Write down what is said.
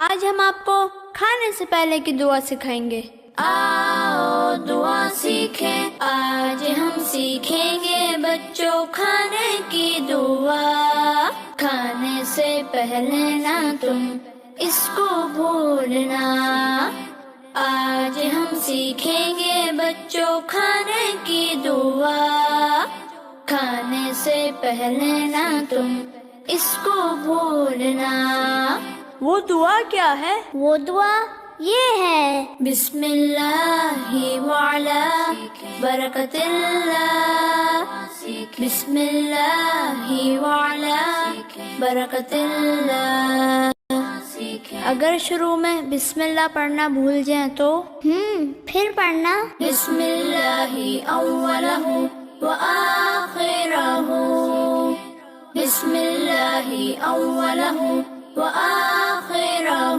آج ہم آپ کو کھانے سے پہلے کی دعا سکھائیں گے۔ آؤ دعا سیکھیں، آج ہم سیکھیں گے بچوں کھانے کی دعا۔ کھانے سے پہلے نہ تم اس کو بھولنا، آج ہم سیکھیں گے بچوں کھانے کی دعا۔ کھانے سے پہلے نہ تم اس کو بھولنا۔ وہ دعا کیا ہے؟ وہ دعا یہ ہے، بسم اللہ وعلا برکت اللہ، بسم اللہ وعلا برکت اللہ۔ اگر شروع میں بسم اللہ پڑھنا بھول جائیں تو پھر پڑھنا بسم اللہ اولہ وآخرہ، بسم اللہ اولہ وآخرہ۔